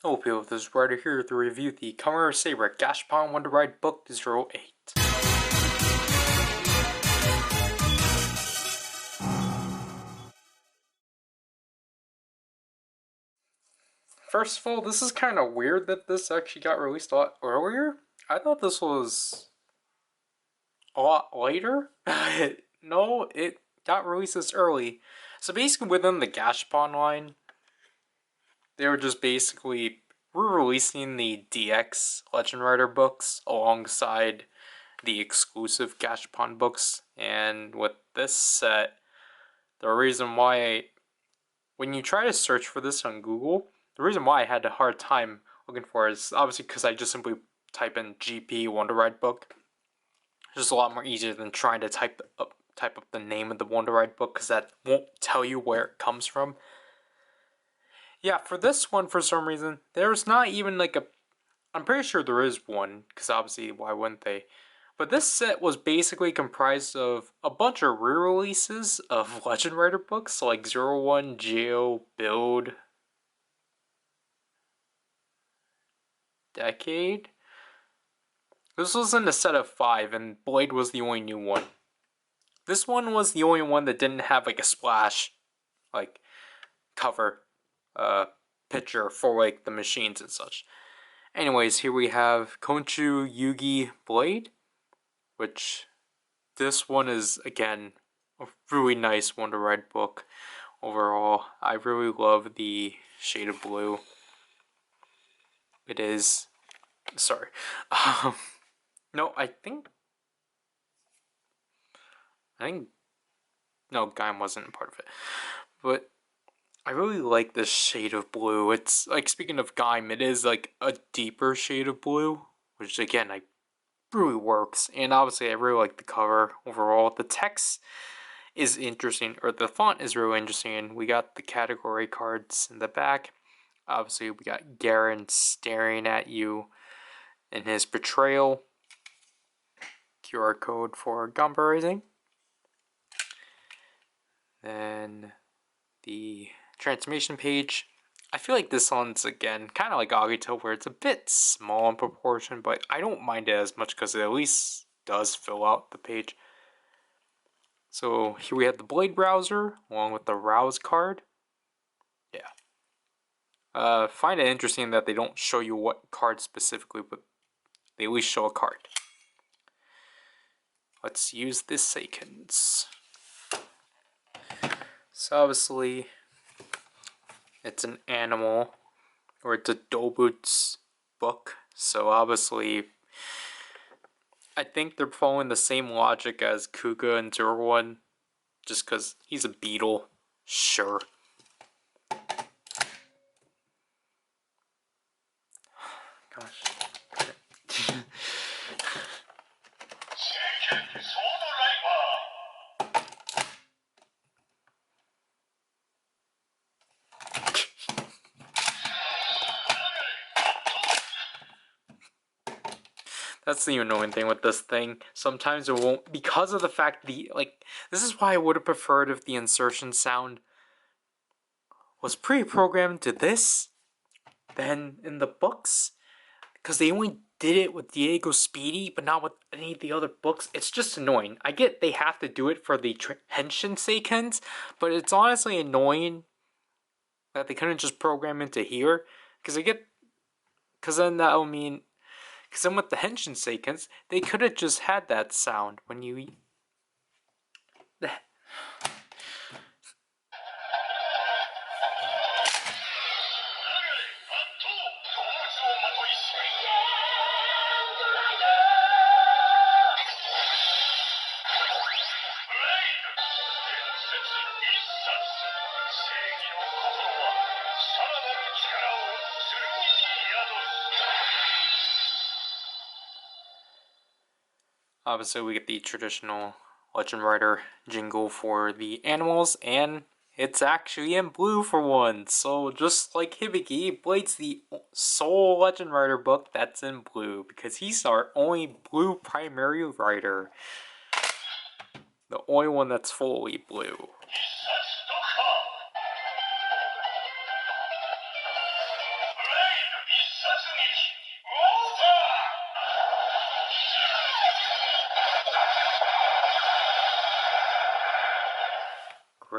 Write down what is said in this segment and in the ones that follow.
Hello people, this is Ryder here to review the Kamen Rider Saber Gashapon Wonder Ride Book 08. First of all, this is kind of weird that this actually got released a lot earlier. I thought this was a lot later. No, it got released this early. So basically within the Gashapon line, they were just basically re-releasing the DX Legend Rider books alongside the exclusive Gashapon books. And with this set, the reason why, when you try to search for this on Google, the reason why I had a hard time looking for it is obviously because I just simply type in GP Wonder Ride book. It's just a lot more easier than trying to type up the name of the Wonder Ride book, because that won't tell you where it comes from. Yeah, for this one, for some reason, there's not even like a... I'm pretty sure there is one, because obviously, why wouldn't they? But this set was basically comprised of a bunch of re-releases of Legend Rider books, like 01, Geo, Build, Decade. This was in a set of 5, and Blade was the only new one. This one was the only one that didn't have like a splash, like, cover, picture for like the machines and such. Anyways, here we have Konchu Yugi Blade, which this one is, again, a really nice Wonder Ride book overall. I really love the shade of blue. It is... Sorry. No, I think... No, Gaim wasn't part of it. But I really like this shade of blue. It's, like, speaking of Gaim, it is, like, a deeper shade of blue, which, again, really works. And obviously, I really like the cover overall. The text is interesting, or the font is really interesting. We got the category cards in the back. Obviously, we got Garen staring at you in his betrayal. QR code for Gamba Rising. Then the transformation page. I feel like this one's, again, kind of like Agito, where it's a bit small in proportion, but I don't mind it as much because it at least does fill out the page. So here we have the Blade Browser, along with the Rouse card. Yeah. Find it interesting that they don't show you what card specifically, but they at least show a card. Let's use this sequence. So obviously, it's an animal, or it's a Dobut's book. So obviously, I think they're following the same logic as Kuga and 01, just because he's a beetle. Sure. Gosh. That's the annoying thing with this thing. Sometimes it won't, because of the fact this is why I would have preferred if the insertion sound was pre-programmed to this than in the books, because they only did it with Diego Speedy, but not with any of the other books. It's just annoying. I get they have to do it for the Henshin sequence, but it's honestly annoying that they couldn't just program into here, because then that will mean, because then with the Henshin sequence, they could have just had that sound when you... Obviously, we get the traditional Legend Rider jingle for the animals, and it's actually in blue for once. So just like Hibiki, Blade's the sole Legend Rider book that's in blue, because he's our only blue primary rider. The only one that's fully blue.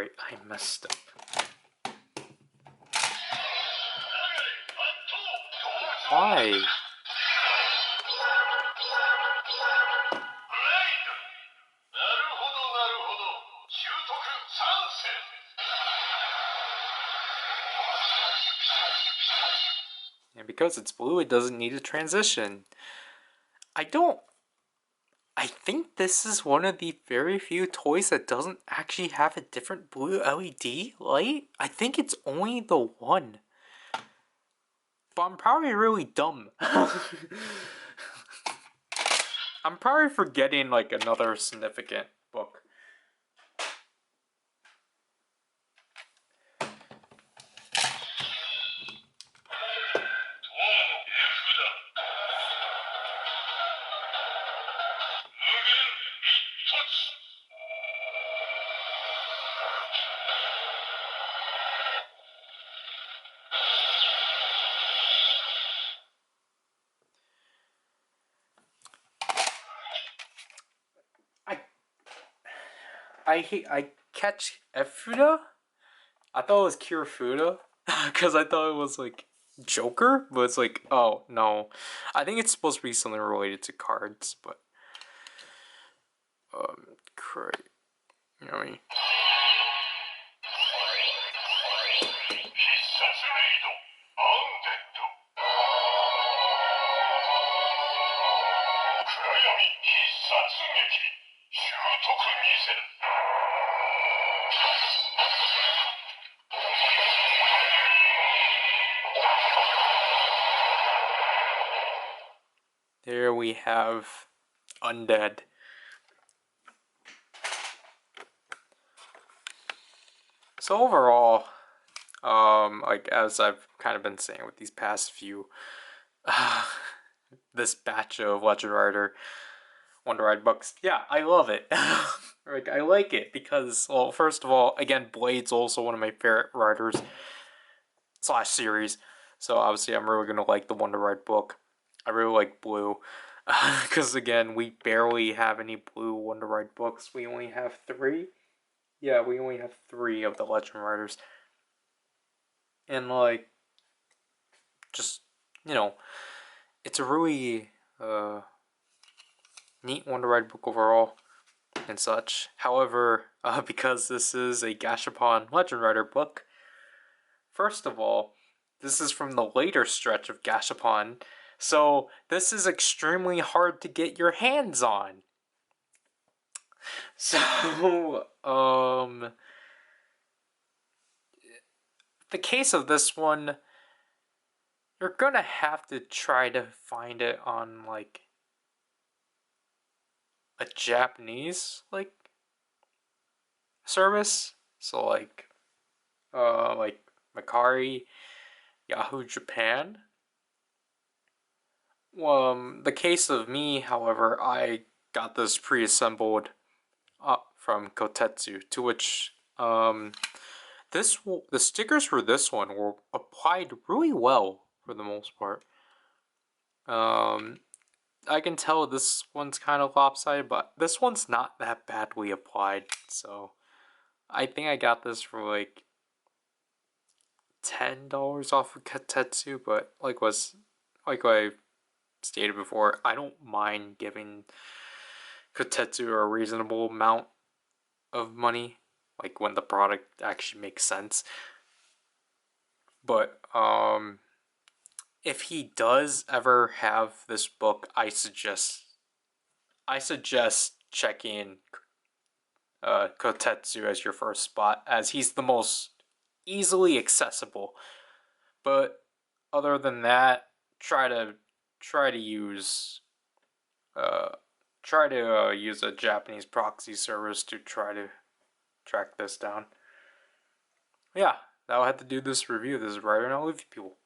great, I messed up. Why? And because it's blue, it doesn't need a transition. I think this is one of the very few toys that doesn't actually have a different blue LED light. I think it's only the one. But I'm probably really dumb. I'm probably forgetting like another significant book. I catch Efuda? I thought it was Kirifuda because I thought it was like Joker, but it's like, oh no. I think it's supposed to be something related to cards, but great. You know what I mean? There we have Undead. So overall, like as I've kind of been saying with these past few, this batch of Legend Rider Wonder Ride books, yeah, I love it. Like I like it because, well, first of all, again, Blade's also one of my favorite riders / series. So obviously, I'm really gonna like the Wonder Ride book. I really like Blue. Because again, we barely have any blue Wonder Ride books. We only have 3. Yeah, we only have 3 of the Legend Riders. And like, just, you know, it's a really neat Wonder Ride book overall and such. However, because this is a Gashapon Legend Rider book, first of all, this is from the later stretch of Gashapon, so this is extremely hard to get your hands on. So, the case of this one, you're gonna have to try to find it on, like, a Japanese, like, service. So, like Macari, Yahoo Japan. The case of me, however, I got this pre-assembled from Kotetsu, to which the stickers for this one were applied really well for the most part. I can tell this one's kind of lopsided, but this one's not that badly applied, so I think I got this for like $10 off of Kotetsu, but like I stated before, I don't mind giving Kotetsu a reasonable amount of money, like when the product actually makes sense. But if he does ever have this book, I suggest checking Kotetsu as your first spot, as he's the most easily accessible. But other than that, try to use use a Japanese proxy service to try to track this down. Yeah, that'll have to do this review. This is Ryder, and I'll leave you people.